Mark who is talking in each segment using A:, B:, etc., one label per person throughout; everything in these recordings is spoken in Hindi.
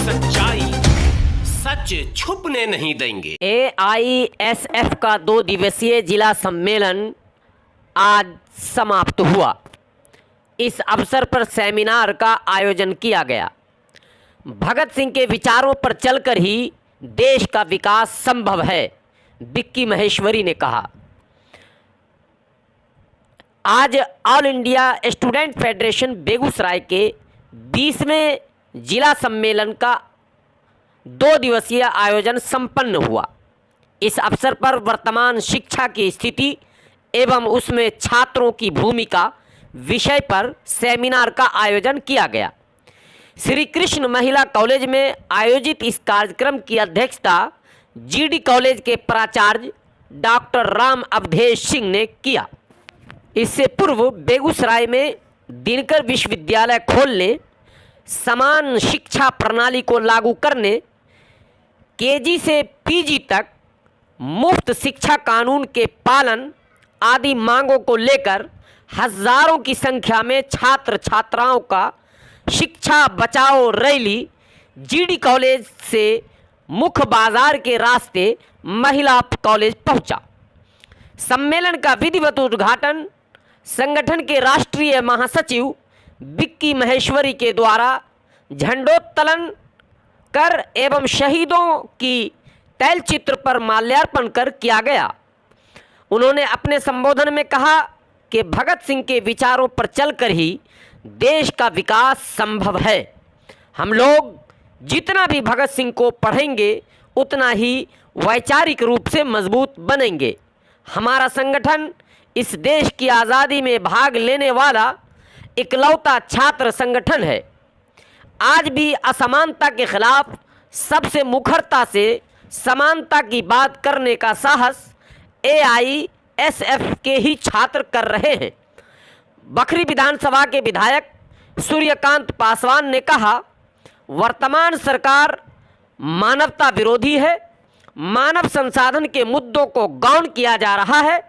A: सच्चाई सच छुपने नहीं देंगे।
B: AISF का 2 दिवसीय जिला सम्मेलन आज समाप्त हुआ। इस अवसर पर सेमिनार का आयोजन किया गया। भगत सिंह के विचारों पर चलकर ही देश का विकास संभव है, विक्की महेश्वरी ने कहा। आज all India student federation Begusarai के 20वें जिला सम्मेलन का 2 दिवसीय आयोजन संपन्न हुआ। इस अवसर पर वर्तमान शिक्षा की स्थिति एवं उसमें छात्रों की भूमिका विषय पर सेमिनार का आयोजन किया गया। श्री कृष्ण महिला कॉलेज में आयोजित इस कार्यक्रम की अध्यक्षता GD कॉलेज के प्राचार्य डॉक्टर राम अवधेश सिंह ने किया। इससे पूर्व बेगूसराय में दिनकर विश्वविद्यालय खोलने, समान शिक्षा प्रणाली को लागू करने, KG से PG तक मुफ्त शिक्षा कानून के पालन आदि मांगों को लेकर हजारों की संख्या में छात्र छात्राओं का शिक्षा बचाओ रैली GD कॉलेज से मुख्य बाजार के रास्ते महिला कॉलेज पहुंचा। सम्मेलन का विधिवत उद्घाटन संगठन के राष्ट्रीय महासचिव विक्की महेश्वरी के द्वारा झंडोत्तोलन कर एवं शहीदों की तैलचित्र पर माल्यार्पण कर किया गया। उन्होंने अपने संबोधन में कहा कि भगत सिंह के विचारों पर चलकर ही देश का विकास संभव है। हम लोग जितना भी भगत सिंह को पढ़ेंगे उतना ही वैचारिक रूप से मजबूत बनेंगे। हमारा संगठन इस देश की आज़ादी में भाग लेने वाला इकलौता छात्र संगठन है। आज भी असमानता के खिलाफ सबसे मुखरता से समानता की बात करने का साहस AISF के ही छात्र कर रहे हैं। बखरी विधानसभा के विधायक सूर्यकांत पासवान ने कहा, वर्तमान सरकार मानवता विरोधी है, मानव संसाधन के मुद्दों को गौण किया जा रहा है।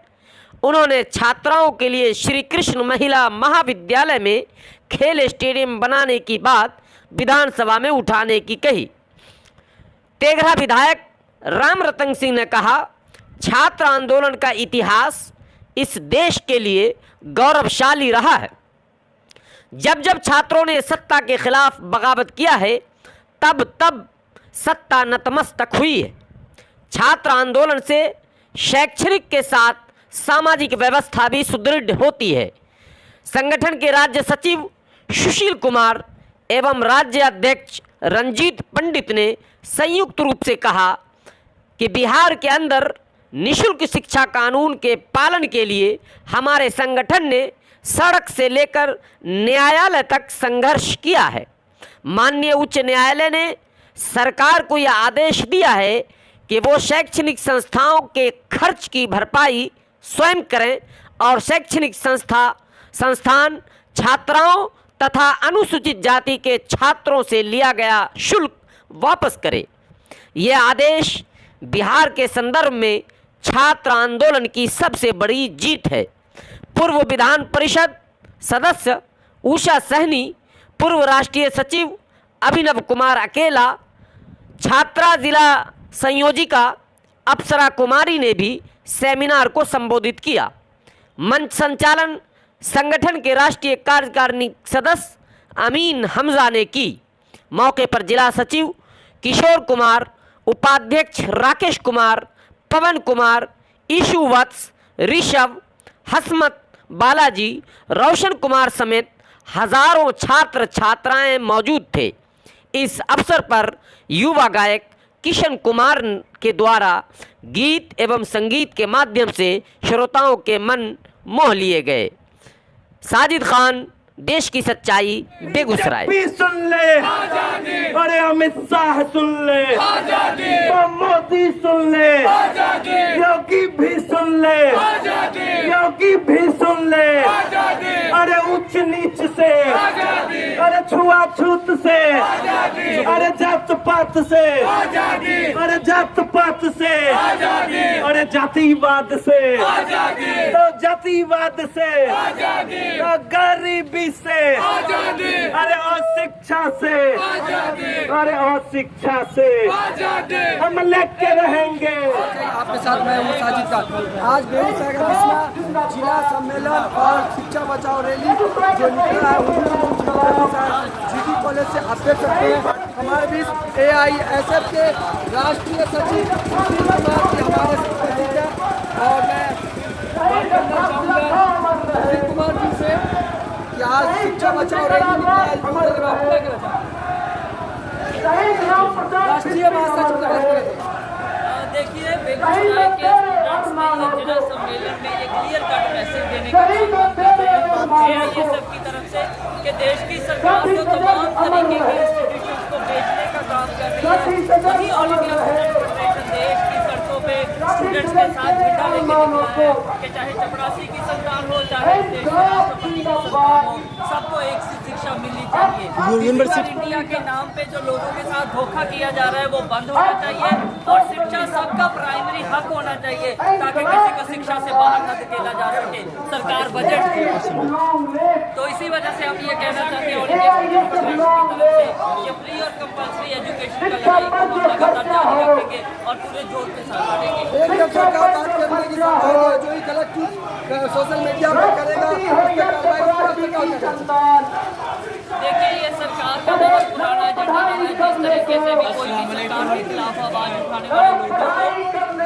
B: उन्होंने छात्राओं के लिए श्री कृष्ण महिला महाविद्यालय में खेल स्टेडियम बनाने की बात विधानसभा में उठाने की कही। तेघरा विधायक राम रतन सिंह ने कहा, छात्र आंदोलन का इतिहास इस देश के लिए गौरवशाली रहा है। जब जब छात्रों ने सत्ता के खिलाफ बगावत किया है, तब तब सत्ता नतमस्तक हुई है। छात्र आंदोलन से शैक्षणिक के साथ सामाजिक व्यवस्था भी सुदृढ़ होती है। संगठन के राज्य सचिव सुशील कुमार एवं राज्य अध्यक्ष रंजीत पंडित ने संयुक्त रूप से कहा कि बिहार के अंदर निःशुल्क शिक्षा कानून के पालन के लिए हमारे संगठन ने सड़क से लेकर न्यायालय तक संघर्ष किया है। माननीय उच्च न्यायालय ने सरकार को यह आदेश दिया है कि वो शैक्षणिक संस्थाओं के खर्च की भरपाई स्वयं करें और शैक्षणिक संस्थान छात्राओं तथा अनुसूचित जाति के छात्रों से लिया गया शुल्क वापस करें। यह आदेश बिहार के संदर्भ में छात्र आंदोलन की सबसे बड़ी जीत है। पूर्व विधान परिषद सदस्य उषा सहनी, पूर्व राष्ट्रीय सचिव अभिनव कुमार अकेला, छात्रा जिला संयोजिका अप्सरा कुमारी ने भी सेमिनार को संबोधित किया। मंच संचालन संगठन के राष्ट्रीय कार्यकारिणी सदस्य अमीन हमजा ने की। मौके पर जिला सचिव किशोर कुमार, उपाध्यक्ष राकेश कुमार, पवन कुमार, ईशु वत्स, ऋषभ, हसमत बालाजी, रोशन कुमार समेत हजारों छात्र छात्राएं मौजूद थे। इस अवसर पर युवा गायक किशन कुमार के द्वारा गीत एवं संगीत के माध्यम से श्रोताओं के मन मोह लिए गए। साजिद खान, देश की सच्चाई, बेगूसराय।
C: सुन ले अरे अमित शाह सुन ले, मोदी सुन ले, योगी भी सुन ले, योगी भी सुन ले। अरे उच्च नीच से, अरे छुआछूत से, अरे जात पात से, अरे जात पात से, अरे जातिवाद से, तो जातिवाद से, तो गरीबी से, अरे और शिक्षा से, अरे और शिक्षा से हम लेके रहेंगे।
D: आपके साथ मैं हूँ साजिद का। आज बेगूसराय का 20वां जिला सम्मेलन और शिक्षा बचाओ रैली जो निकल रहा है GT कॉलेज से, आप देख सकते हैं हमारे बीच AISF के राष्ट्रीय सचिव सुशील कुमार जी हमारे साथ मौजूद हैं और मैं बात करना चाहूँगा सुशील कुमार जी से कि आज शिक्षा बचाओ रैली राष्ट्रीय महासचिव।
E: देखिए, बेगूसराय के स्टूडेंट्स ने ये जिला सम्मेलन में ये क्लियर कट मैसेज देने का काम कर रहे हैं AISF की तरफ से कि देश की सरकार जो तमाम तरीके के इंस्टीट्यूशंस को बेचने का काम कर रही है, वही ऑल इंडिया स्टूडेंट फेडरेशन देश की सड़कों पे स्टूडेंट्स के साथ झंडा लेके निकला है कि चाहे चपरासी की संतान हो, चाहे देश के राष्ट्रपति की संतान हो, सबको एक सी शिक्षा मिलनी चाहिए। यूनिवर्सिटी इंडिया के नाम पे जो लोगों के साथ धोखा किया जा रहा है वो बंद होना चाहिए और शिक्षा सबका प्राइमरी हक होना चाहिए ताकि किसी को शिक्षा से बाहर न धकेला जा सके सरकार बजट। तो इसी वजह से हम ये कहना चाहते हैं ऑल इंडिया स्टूडेंट फेडरेशन की तरफ से ये फ्री और कंपल्सरी एजुकेशन का लड़ाई को हम लगातार जारी रखेंगे और पूरे जोर के साथ लड़ेंगे।
D: एकदम सरकार बात करने की संभावना जो ही गलत चीज सोशल मीडिया पर करेगा उस पर कार्रवाई।
E: देखिए, ये सरकार का बहुत पुराना एजेंडा है। जिस तरीके से भी कोई भी सरकार के खिलाफ आवाज उठाने वाले लोगों को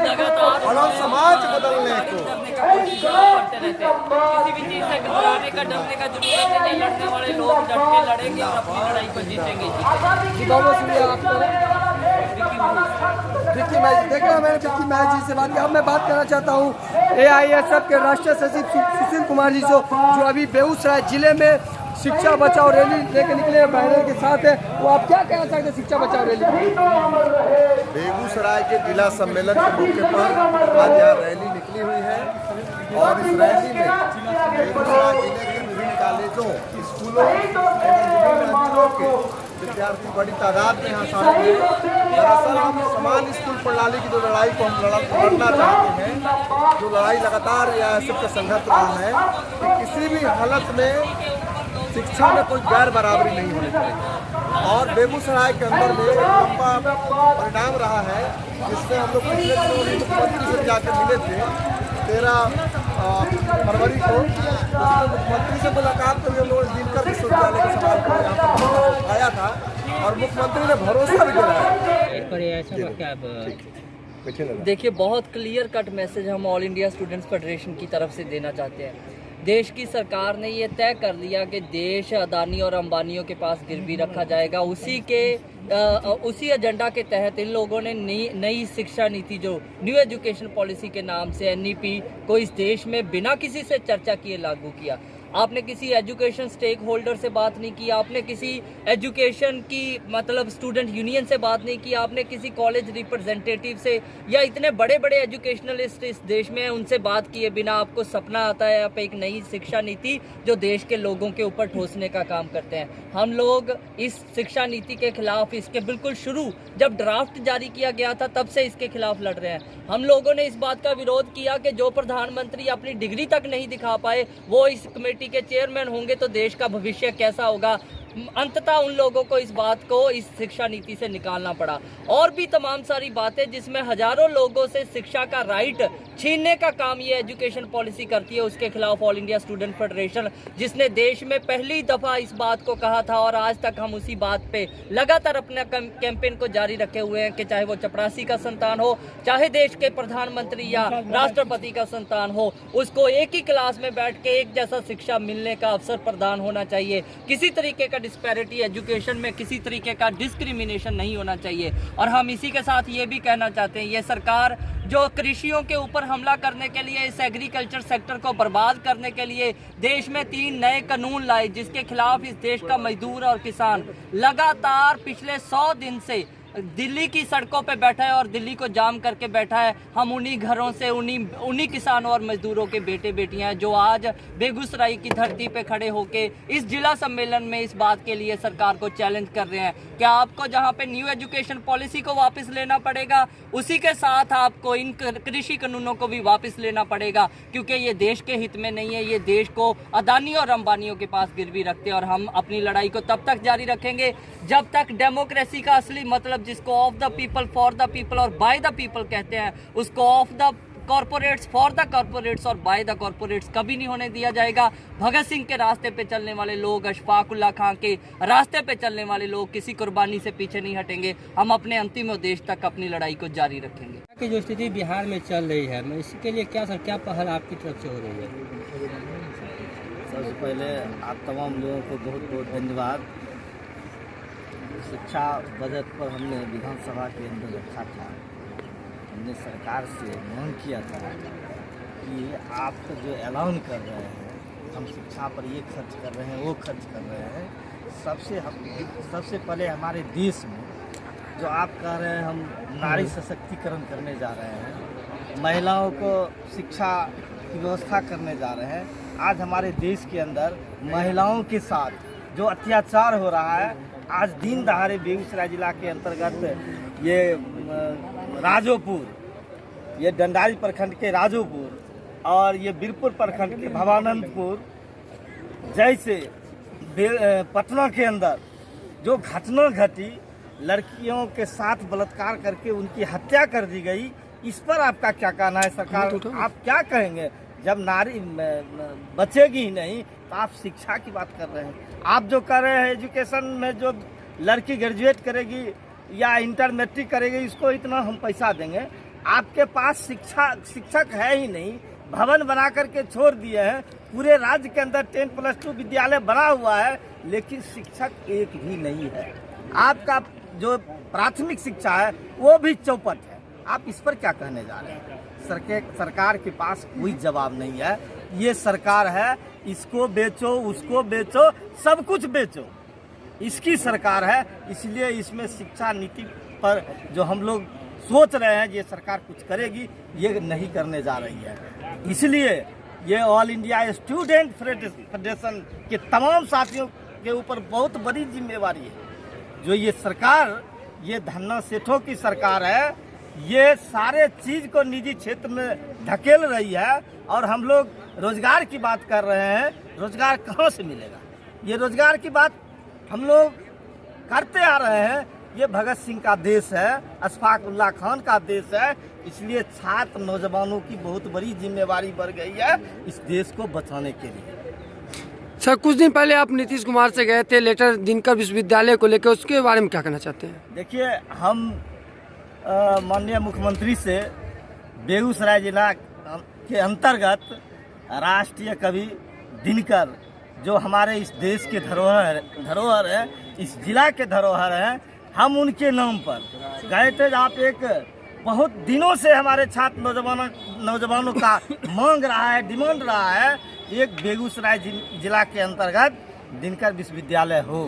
E: लगातार
D: समाज बदलने को
E: करने का कोशिश करते रहते हैं। किसी भी चीज से घबराने का, डरने का जरूरत नहीं। लड़ने वाले लोग डट के लड़ेंगे और अपनी लड़ाई को जीतेंगे।
D: विक्की मैच देख रहा मैंने विक्की मैच जी से बात की। अब मैं बात करना चाहता हूँ AISF के राष्ट्रीय सचिव सुशील कुमार जी जो अभी बेगूसराय जिले में शिक्षा बचाओ रैली लेके निकले बैनर के साथ है, वो आप क्या कहना चाहते हैं शिक्षा बचाओ रैली?
F: बेगूसराय के जिला सम्मेलन के मौके पर आज यहाँ रैली निकली हुई है और इस रैली में बेगूसराय जिले के विभिन्न कॉलेजों, स्कूलों एवं विभिन्न के विद्यार्थी बड़ी तादाद में यहाँ शामिल हैं। दरअसल हम समान स्कूल प्रणाली की जो लड़ाई को हम लड़ना चाहते हैं, जो लड़ाई लगातार AISF का संघर्ष रहा है कि किसी भी हालत में शिक्षा में कोई गैर बराबरी नहीं होनी चाहिए। और बेगूसराय के अंदर में एक लंबा परिणाम रहा है जिससे हम लोग पिछले दिनों मुख्यमंत्री से जाकर मिले थे 13 फरवरी को। मुख्यमंत्री से मुलाकात करके हम लोगों ने दिनकर विश्वविद्यालय के सवाल को यहाँ पर उठाया था और मुख्यमंत्री ने भरोसा भी दिलाया।
E: देखिए, बहुत क्लियर कट मैसेज हम ऑल इंडिया स्टूडेंट्स फेडरेशन की तरफ से देना चाहते हैं। देश की सरकार ने ये तय कर लिया कि देश अदानी और अंबानियों के पास गिरवी रखा जाएगा। उसी एजेंडा के तहत इन लोगों ने नई शिक्षा नीति जो न्यू एजुकेशन पॉलिसी के नाम से NEP को इस देश में बिना किसी से चर्चा किए लागू किया। आपने किसी एजुकेशन स्टेक होल्डर से बात नहीं की, आपने किसी एजुकेशन की मतलब स्टूडेंट यूनियन से बात नहीं की, आपने किसी कॉलेज रिप्रेजेंटेटिव से या इतने बड़े बड़े एजुकेशनलिस्ट इस देश में उनसे बात किए बिना आपको सपना आता है आप एक नई शिक्षा नीति जो देश के लोगों के ऊपर ठोसने का काम करते हैं। हम लोग इस शिक्षा नीति के खिलाफ इसके बिल्कुल शुरू जब ड्राफ्ट जारी किया गया था तब से इसके खिलाफ लड़ रहे हैं। हम लोगों ने इस बात का विरोध किया कि जो प्रधानमंत्री अपनी डिग्री तक नहीं दिखा पाए वो इस कमेटी के चेयरमैन होंगे तो देश का भविष्य कैसा होगा। अंततः उन लोगों को इस बात को इस शिक्षा नीति से निकालना पड़ा। और भी तमाम सारी बातें जिसमें हजारों लोगों से शिक्षा का राइट छीनने का काम ये एजुकेशन पॉलिसी करती है, उसके खिलाफ ऑल इंडिया स्टूडेंट फेडरेशन जिसने देश में पहली दफा इस बात को कहा था और आज तक हम उसी बात पे लगातार अपना कैंपेन को जारी रखे हुए हैं कि चाहे वो चपरासी का संतान हो, चाहे देश के प्रधानमंत्री या राष्ट्रपति का संतान हो, उसको एक ही क्लास में बैठ के एक जैसा शिक्षा मिलने का अवसर प्रदान होना चाहिए। किसी तरीके का डिस्पैरिटी एजुकेशन में किसी तरीके का डिस्क्रिमिनेशन नहीं होना चाहिए। और हम इसी के साथ ये भी कहना चाहते हैं, ये सरकार जो कृषियों के ऊपर हमला करने के लिए, इस एग्रीकल्चर सेक्टर को बर्बाद करने के लिए देश में 3 नए कानून लाए जिसके खिलाफ इस देश का मजदूर और किसान लगातार पिछले 100 दिन से दिल्ली की सड़कों पे बैठा है और दिल्ली को जाम करके बैठा है। हम उन्हीं घरों से उन्हीं किसानों और मजदूरों के बेटे बेटियां हैं जो आज बेगूसराय की धरती पे खड़े होके इस जिला सम्मेलन में इस बात के लिए सरकार को चैलेंज कर रहे हैं। क्या आपको जहां पे न्यू एजुकेशन पॉलिसी को वापस लेना पड़ेगा, उसी के साथ आपको इन कृषि कानूनों को भी वापस लेना पड़ेगा, क्योंकि ये देश के हित में नहीं है। ये देश को अदानी और अंबानियों के पास गिरवी रखते हैं और हम अपनी लड़ाई को तब तक जारी रखेंगे जब तक डेमोक्रेसी का असली मतलब जिसको of the people for the people और बाय द पीपल कहते हैं, उसको of the corporates for the corporates और बाय द कॉरपोरेट्स कभी नहीं होने दिया जाएगा। भगत सिंह के रास्ते पे चलने वाले लोग, अशफाक उल्लाह खां के रास्ते पे चलने वाले लोग किसी कुर्बानी से पीछे नहीं हटेंगे। हम अपने अंतिम उद्देश्य तक अपनी लड़ाई को जारी रखेंगे।
G: की जो स्थिति बिहार में चल रही है, मैं इसके लिए क्या पहल आपकी तरफ से हो रही है?
H: सबसे पहले आप तमाम लोगों को बहुत बहुत धन्यवाद। शिक्षा बजट पर हमने विधानसभा के अंदर रखा था। हमने सरकार से मांग किया था कि आप जो ऐलान कर रहे हैं, हम शिक्षा पर ये खर्च कर रहे हैं, वो खर्च कर रहे हैं, सबसे पहले हमारे देश में जो आप कह रहे हैं हम नारी सशक्तिकरण करने जा रहे हैं, महिलाओं को शिक्षा की व्यवस्था करने जा रहे हैं। आज हमारे देश के अंदर महिलाओं के साथ जो अत्याचार हो रहा है, आज दिन दहाड़े बेगूसराय जिला के अंतर्गत ये राजोपुर, ये डंडारी प्रखंड के राजोपुर और ये बीरपुर प्रखंड के भवानंदपुर जैसे पटना के अंदर जो घटना घटी, लड़कियों के साथ बलात्कार करके उनकी हत्या कर दी गई, इस पर आपका क्या कहना है? सरकार आप क्या कहेंगे? जब नारी बचेगी ही नहीं तो आप शिक्षा की बात कर रहे हैं। आप जो कर रहे हैं एजुकेशन में, जो लड़की ग्रेजुएट करेगी या इंटर मैट्रिक करेगी, इसको इतना हम पैसा देंगे। आपके पास शिक्षक है ही नहीं, भवन बना करके छोड़ दिए हैं। पूरे राज्य के अंदर 10+2 विद्यालय बना हुआ है, लेकिन शिक्षक एक भी नहीं है। आपका जो प्राथमिक शिक्षा है वो भी चौपट है। आप इस पर क्या कहने जा रहे हैं? सरकार के पास कोई जवाब नहीं है। ये सरकार है, इसको बेचो, उसको बेचो, सब कुछ बेचो, इसकी सरकार है। इसलिए इसमें शिक्षा नीति पर जो हम लोग सोच रहे हैं ये सरकार कुछ करेगी, ये नहीं करने जा रही है। इसलिए ये ऑल इंडिया स्टूडेंट फेडरेशन के तमाम साथियों के ऊपर बहुत बड़ी जिम्मेवारी है। जो ये सरकार, ये धन्ना सेठों की सरकार है, ये सारे चीज को निजी क्षेत्र में धकेल रही है। और हम लोग रोजगार की बात कर रहे हैं, रोजगार कहाँ से मिलेगा? ये रोजगार की बात हम लोग करते आ रहे हैं। ये भगत सिंह का देश है, अशफाक उल्लाह खान का देश है। इसलिए छात्र नौजवानों की बहुत बड़ी जिम्मेवारी बढ़ गई है इस देश को बचाने के लिए।
G: सर, कुछ दिन पहले आप नीतीश कुमार से गए थे लेटर दिनकर विश्वविद्यालय को लेकर, उसके बारे में क्या कहना चाहते हैं?
H: देखिए, हम माननीय मुख्यमंत्री से बेगूसराय जिला के अंतर्गत राष्ट्रीय कवि दिनकर जो हमारे इस देश के धरोहर है, इस जिला के धरोहर है, हम उनके नाम पर गए थे। जहाँ पे एक बहुत दिनों से हमारे छात्र नौजवानों का मांग रहा है, डिमांड रहा है, एक बेगूसराय जिला के अंतर्गत दिनकर विश्वविद्यालय हो।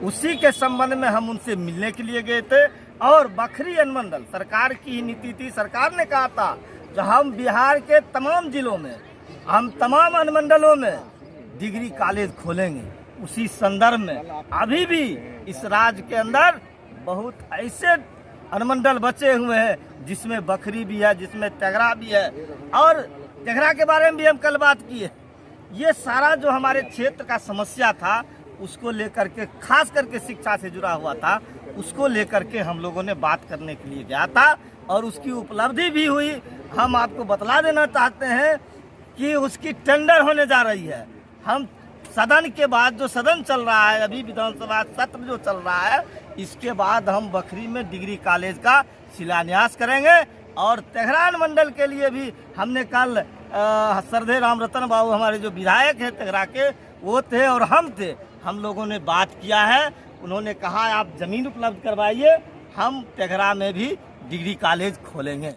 H: उसी के संबंध में हम उनसे मिलने के लिए गए थे। और बखरी अनुमंडल सरकार की ही नीति थी। सरकार ने कहा था जो हम बिहार के तमाम जिलों में, हम तमाम अनुमंडलों में डिग्री कॉलेज खोलेंगे। उसी संदर्भ में अभी भी इस राज्य के अंदर बहुत ऐसे अनुमंडल बचे हुए हैं जिसमें बखरी भी है, जिसमें तेघरा भी है। और तेघरा के बारे में भी हम कल बात की है। ये सारा जो हमारे क्षेत्र का समस्या था, उसको लेकर के, खास करके शिक्षा से जुड़ा हुआ था, उसको लेकर के हम लोगों ने बात करने के लिए गया था और उसकी उपलब्धि भी हुई। हम आपको बतला देना चाहते हैं कि उसकी टेंडर होने जा रही है। हम सदन के बाद, जो सदन चल रहा है अभी, विधानसभा सत्र जो चल रहा है, इसके बाद हम बखरी में डिग्री कॉलेज का शिलान्यास करेंगे। और तेघरा मंडल के लिए भी हमने कल श्रद्धेय रामरतन बाबू, हमारे जो विधायक हैं तेघरा के, वो थे और हम थे, हम लोगों ने बात किया है। उन्होंने कहा आप जमीन उपलब्ध करवाइए, हम तेघरा में भी डिग्री कॉलेज खोलेंगे।